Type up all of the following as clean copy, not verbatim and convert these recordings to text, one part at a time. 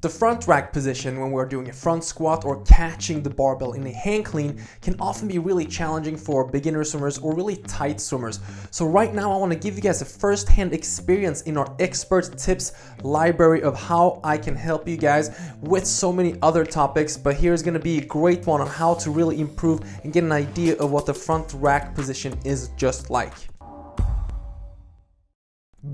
The front rack position when we're doing a front squat or catching the barbell in a hang clean can often be really challenging for beginner swimmers or really tight swimmers. So right now I want to give you guys a first-hand experience in our expert tips library of how I can help you guys with so many other topics, but here's going to be a great one on how to really improve and get an idea of what the front rack position is just like.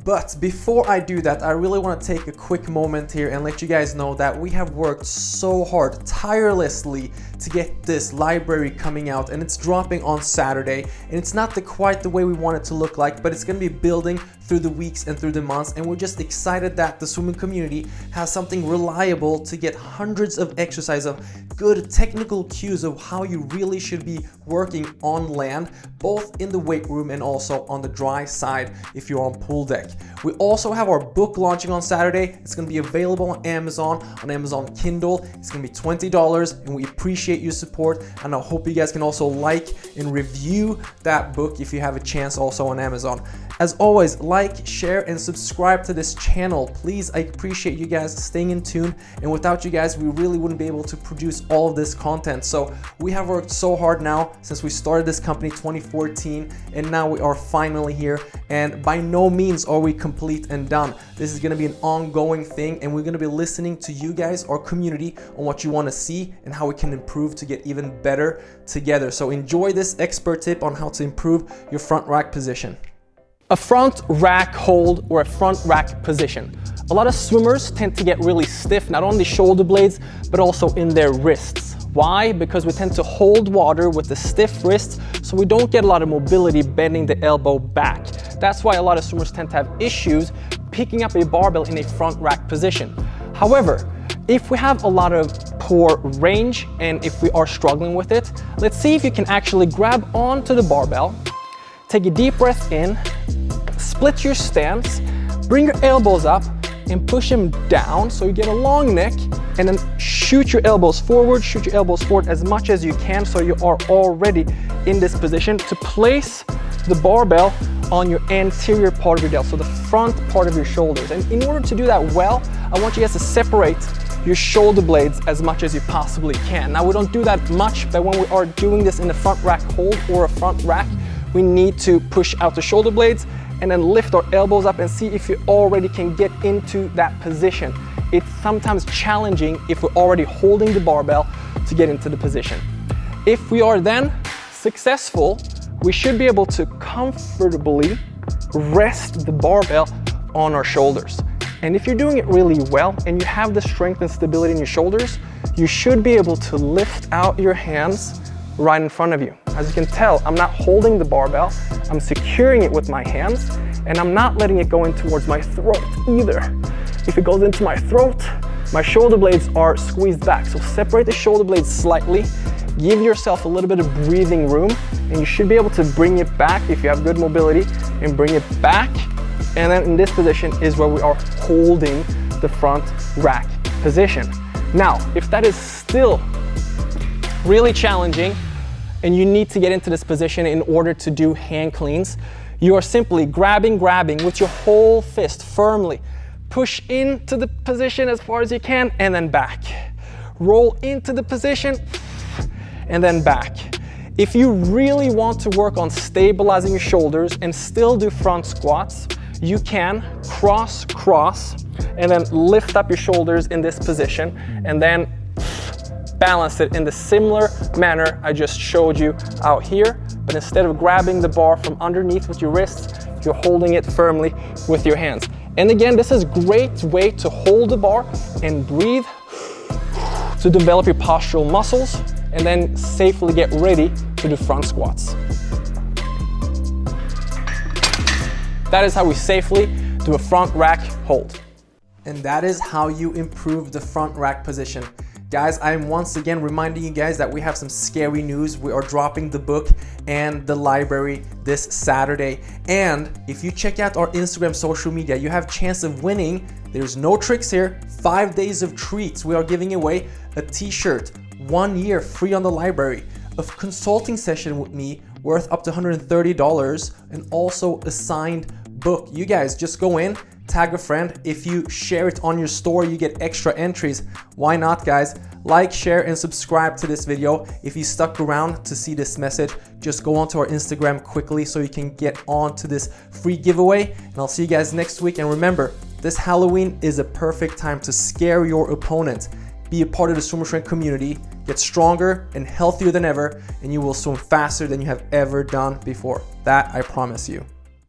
But before I do that, I really want to take a quick moment here and let you guys know that we have worked so hard, tirelessly, to get this library coming out, and it's dropping on Saturday. And it's not quite the way we want it to look like, but it's going to be building through the weeks and through the months, and we're just excited that the swimming community has something reliable to get hundreds of exercises of good technical cues of how you really should be working on land, both in the weight room and also on the dry side if you're on pool deck. We also have our book launching on Saturday. It's going to be available on Amazon Kindle. It's going to be $20, and we appreciate your support, and I hope you guys can also like and review that book if you have a chance also on Amazon. As always, like, share, and subscribe to this channel. Please, I appreciate you guys staying in tune, and without you guys, we really wouldn't be able to produce all of this content. So we have worked so hard now since we started this company 2014, and now we are finally here, and by no means are we complete and done. This is going to be an ongoing thing, and we're going to be listening to you guys, our community, on what you want to see and how we can improve to get even better together. So enjoy this expert tip on how to improve your front rack position. A front rack hold or a front rack position. A lot of swimmers tend to get really stiff, not only shoulder blades, but also in their wrists. Why? Because we tend to hold water with the stiff wrists, so we don't get a lot of mobility bending the elbow back. That's why a lot of swimmers tend to have issues picking up a barbell in a front rack position. However, if we have a lot of poor range and if we are struggling with it, let's see if you can actually grab onto the barbell, take a deep breath in, split your stance, bring your elbows up and push them down so you get a long neck, and then shoot your elbows forward as much as you can so you are already in this position to place the barbell on your anterior part of your delt, so the front part of your shoulders. And in order to do that well, I want you guys to separate your shoulder blades as much as you possibly can. Now, we don't do that much, but when we are doing this in a front rack hold or a front rack, we need to push out the shoulder blades and then lift our elbows up and see if you already can get into that position. It's sometimes challenging if we're already holding the barbell to get into the position. If we are then successful, we should be able to comfortably rest the barbell on our shoulders. And if you're doing it really well and you have the strength and stability in your shoulders, you should be able to lift out your hands right in front of you. As you can tell, I'm not holding the barbell, I'm securing it with my hands, and I'm not letting it go in towards my throat either. If it goes into my throat, my shoulder blades are squeezed back. So separate the shoulder blades slightly, give yourself a little bit of breathing room, and you should be able to bring it back if you have good mobility, and bring it back. And then in this position is where we are holding the front rack position. Now, if that is still really challenging and you need to get into this position in order to do hand cleans, you are simply grabbing with your whole fist firmly. Push into the position as far as you can and then back. Roll into the position and then back. If you really want to work on stabilizing your shoulders and still do front squats, you can cross, and then lift up your shoulders in this position and then balance it in the similar manner I just showed you out here, but instead of grabbing the bar from underneath with your wrists, you're holding it firmly with your hands. And again, this is a great way to hold the bar and breathe to develop your postural muscles and then safely get ready to do front squats. That is how we safely do a front rack hold. And that is how you improve the front rack position. Guys, I'm once again reminding you guys that we have some scary news. We are dropping the book and the library this Saturday. And if you check out our Instagram social media, you have a chance of winning. There's no tricks here. 5 days of treats. We are giving away a t-shirt, 1 year free on the library, a consulting session with me worth up to $130, and also a signed book. You guys just go in, tag a friend. If you share it on your story, you get extra entries. Why not, guys? Like, share, and subscribe to this video. If you stuck around to see this message, just go onto our Instagram quickly so you can get on to this free giveaway. And I'll see you guys next week. And remember, this Halloween is a perfect time to scare your opponent. Be a part of the Swimmer Strength community, get stronger and healthier than ever, and you will swim faster than you have ever done before. That I promise you.